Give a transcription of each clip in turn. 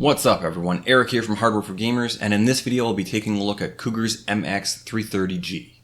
What's up everyone, Erik here from Hardware for Gamers, and in this video I'll be taking a look at Cougar's MX330-G.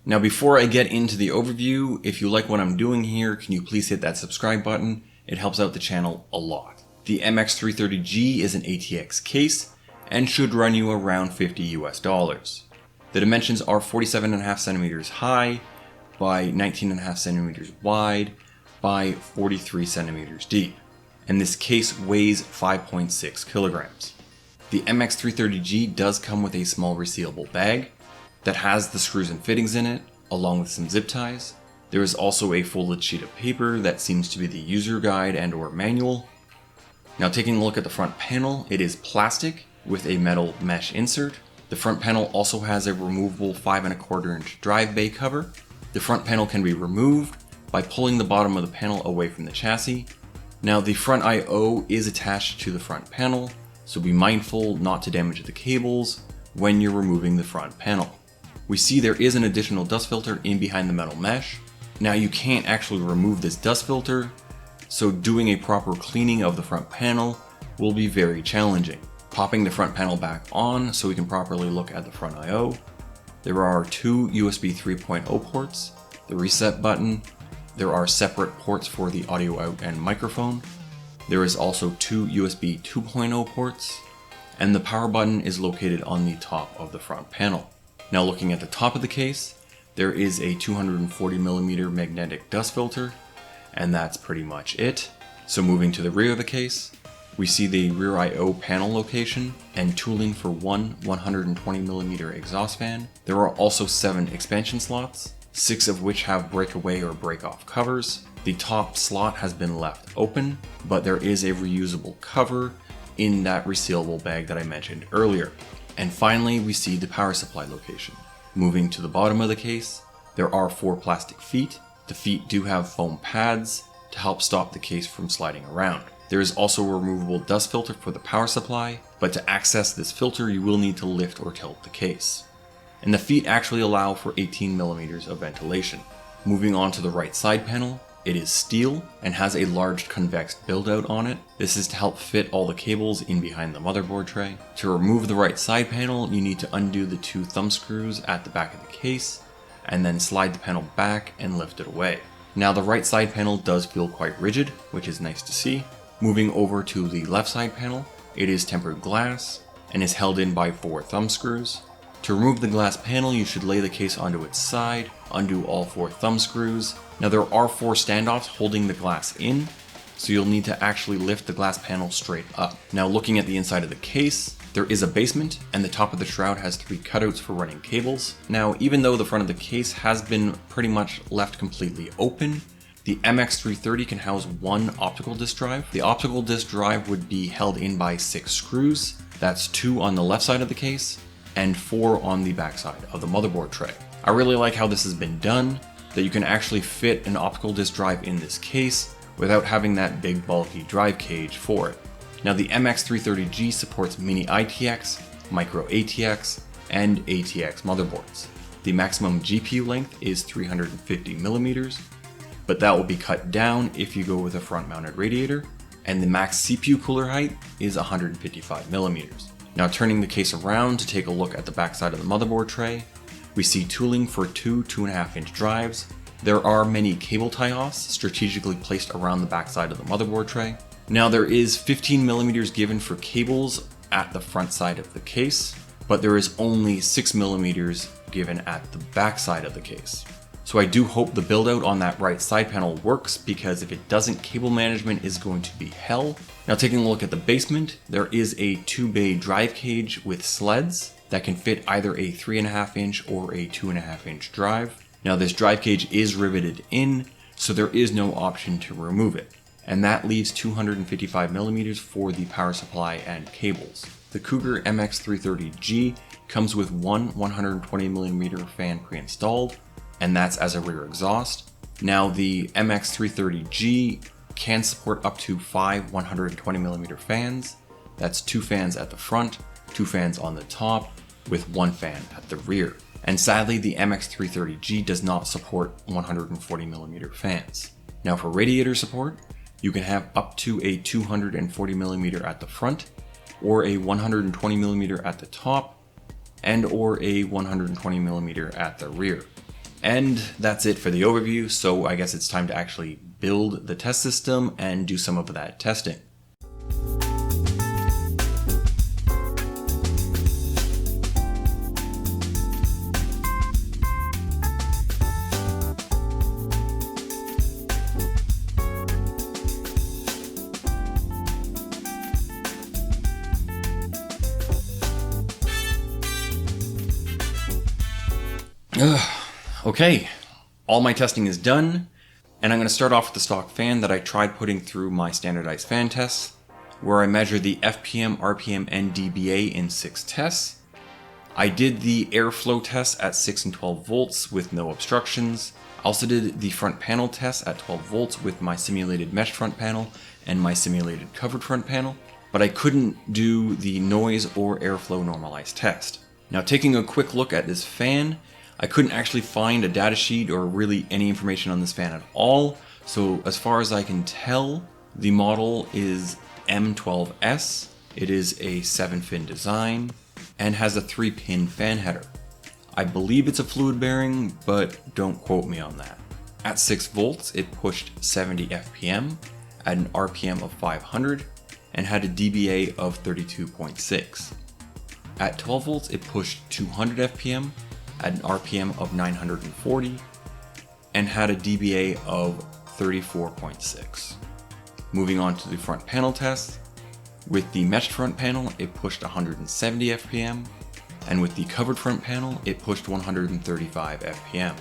Now before I get into the overview, if you like what I'm doing here, can you please hit that subscribe button? It helps out the channel a lot. The MX330-G is an ATX case and should run you around $50 US. The dimensions are 47.5 centimeters high by 19.5 centimeters wide by 43 centimeters deep, and this case weighs 5.6 kilograms. The MX330-G does come with a small resealable bag that has the screws and fittings in it, along with some zip ties. There is also a folded sheet of paper that seems to be the user guide and or manual. Now taking a look at the front panel, it is plastic with a metal mesh insert. The front panel also has a removable 5¼ inch drive bay cover. The front panel can be removed by pulling the bottom of the panel away from the chassis. Now the front I/O is attached to the front panel, so be mindful not to damage the cables when you're removing the front panel. We see there is an additional dust filter in behind the metal mesh. Now you can't actually remove this dust filter, so doing a proper cleaning of the front panel will be very challenging. Popping the front panel back on so we can properly look at the front I/O. There are two USB 3.0 ports, the reset button. There are separate ports for the audio out and microphone. There is also two USB 2.0 ports, and the power button is located on the top of the front panel. Now looking at the top of the case, there is a 240mm magnetic dust filter, and that's pretty much it. So moving to the rear of the case, we see the rear I/O panel location and tooling for one 120mm exhaust fan. There are also 7 expansion slots, 6 of which have breakaway or break-off covers. The top slot has been left open, but there is a reusable cover in that resealable bag that I mentioned earlier. And finally, we see the power supply location. Moving to the bottom of the case, there are 4 plastic feet. The feet do have foam pads to help stop the case from sliding around. There is also a removable dust filter for the power supply, but to access this filter you will need to lift or tilt the case. And the feet actually allow for 18 millimeters of ventilation. Moving on to the right side panel, it is steel and has a large convex build-out on it. This is to help fit all the cables in behind the motherboard tray. To remove the right side panel, you need to undo the 2 thumb screws at the back of the case, and then slide the panel back and lift it away. Now the right side panel does feel quite rigid, which is nice to see. Moving over to the left side panel, it is tempered glass and is held in by 4 thumb screws. To remove the glass panel, you should lay the case onto its side, undo all 4 thumb screws. Now there are 4 standoffs holding the glass in, so you'll need to actually lift the glass panel straight up. Now looking at the inside of the case, there is a basement, and the top of the shroud has 3 cutouts for running cables. Now even though the front of the case has been pretty much left completely open, the MX330 can house 1 optical disk drive. The optical disk drive would be held in by 6 screws. That's 2 on the left side of the case, and 4 on the back side of the motherboard tray. I really like how this has been done, that you can actually fit an optical disk drive in this case without having that big bulky drive cage for it. Now the MX330-G supports mini ITX, micro ATX, and ATX motherboards. The maximum GPU length is 350 millimeters, but that will be cut down if you go with a front mounted radiator, and the max CPU cooler height is 155 millimeters. Now turning the case around to take a look at the backside of the motherboard tray, we see tooling for 2 2.5 inch drives. There are many cable tie-offs strategically placed around the backside of the motherboard tray. Now there is 15 millimeters given for cables at the front side of the case, but there is only 6 millimeters given at the back side of the case. So I do hope the build out on that right side panel works, because if it doesn't, cable management is going to be hell. Now taking a look at the basement, there is a 2-bay drive cage with sleds that can fit either a 3.5 inch or a 2.5 inch drive. Now this drive cage is riveted in, so there is no option to remove it. And that leaves 255 millimeters for the power supply and cables. The Cougar MX330-G comes with one 120mm fan pre-installed, and that's as a rear exhaust. Now the MX330-G can support up to 5 120mm fans. That's 2 fans at the front, 2 fans on the top, with 1 fan at the rear. And sadly, the MX330-G does not support 140mm fans. Now for radiator support, you can have up to a 240mm at the front, or a 120mm at the top, and or a 120mm at the rear. And that's it for the overview, so I guess it's time to actually build the test system and do some of that testing. Okay, all my testing is done, and I'm going to start off with the stock fan that I tried putting through my standardized fan tests, where I measured the FPM, RPM, and dBA in 6 tests. I did the airflow test at 6 and 12 volts with no obstructions. I also did the front panel test at 12 volts with my simulated meshed front panel and my simulated covered front panel, but I couldn't do the noise or airflow normalized test. Now, taking a quick look at this fan, I couldn't actually find a datasheet or really any information on this fan at all, so as far as I can tell, the model is M12S, it is a 7-fin design, and has a 3-pin fan header. I believe it's a fluid bearing, but don't quote me on that. At 6 volts, it pushed 70 FPM, at an RPM of 500, and had a dBA of 32.6. At 12 volts, it pushed 200 FPM, at an RPM of 940, and had a dBA of 34.6. Moving on to the front panel test, with the meshed front panel it pushed 170 FPM, and with the covered front panel it pushed 135 FPM.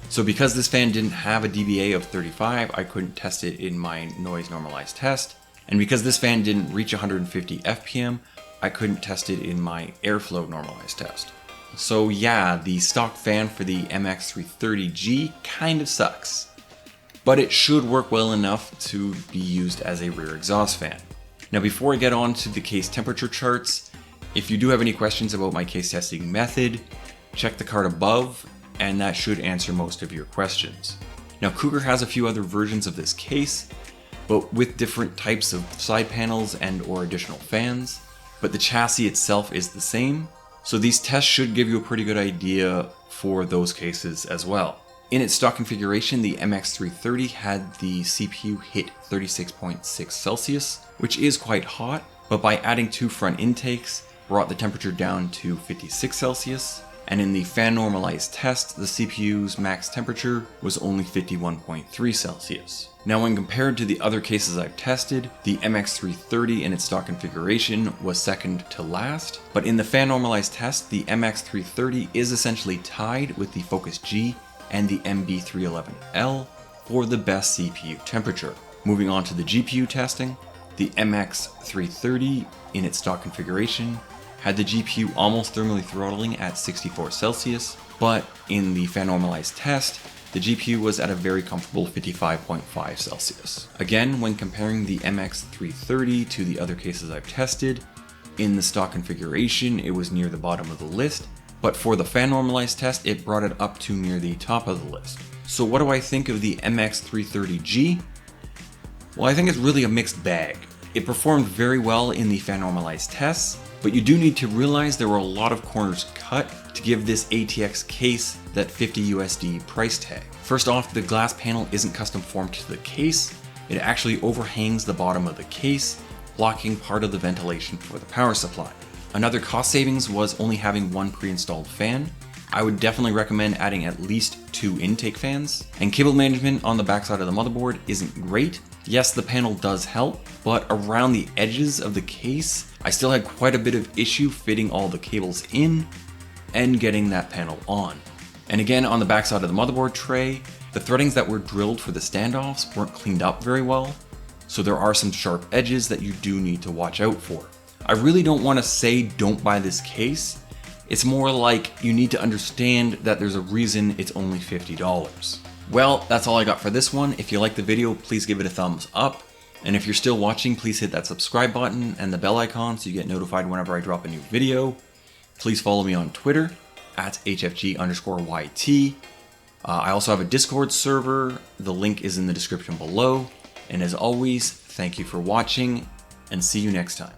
So because this fan didn't have a dBA of 35, I couldn't test it in my noise normalized test, and because this fan didn't reach 150 FPM, I couldn't test it in my airflow normalized test. So yeah, the stock fan for the MX330-G kind of sucks, but it should work well enough to be used as a rear exhaust fan. Now before I get on to the case temperature charts, if you do have any questions about my case testing method, check the card above, and that should answer most of your questions. Now Cougar has a few other versions of this case, but with different types of side panels and or additional fans, but the chassis itself is the same. So these tests should give you a pretty good idea for those cases as well. In its stock configuration, the MX330 had the CPU hit 36.6 Celsius, which is quite hot, but by adding 2 front intakes, brought the temperature down to 56 Celsius, and in the fan normalized test, the CPU's max temperature was only 51.3 Celsius. Now when compared to the other cases I've tested, the MX330 in its stock configuration was second to last, but in the fan normalized test, the MX330 is essentially tied with the Focus G and the MB311L for the best CPU temperature. Moving on to the GPU testing, the MX330 in its stock configuration had the GPU almost thermally throttling at 64 Celsius, but in the fan normalized test, the GPU was at a very comfortable 55.5 Celsius. Again, when comparing the MX330 to the other cases I've tested, in the stock configuration it was near the bottom of the list, but for the fan normalized test it brought it up to near the top of the list. So what do I think of the MX330-G? Well, I think it's really a mixed bag. It performed very well in the fan normalized tests, but you do need to realize there were a lot of corners cut to give this ATX case that $50 USD price tag. First off, the glass panel isn't custom formed to the case, it actually overhangs the bottom of the case, blocking part of the ventilation for the power supply. Another cost savings was only having one pre-installed fan. I would definitely recommend adding at least 2 intake fans, and cable management on the backside of the motherboard isn't great. Yes, the panel does help, but around the edges of the case, I still had quite a bit of issue fitting all the cables in and getting that panel on. And again, on the backside of the motherboard tray, the threadings that were drilled for the standoffs weren't cleaned up very well, so there are some sharp edges that you do need to watch out for. I really don't want to say don't buy this case, it's more like you need to understand that there's a reason it's only $50. Well, that's all I got for this one. If you liked the video, please give it a thumbs up. And if you're still watching, please hit that subscribe button and the bell icon so you get notified whenever I drop a new video. Please follow me on Twitter at HFG_YT. I also have a Discord server. The link is in the description below. And as always, thank you for watching, and see you next time.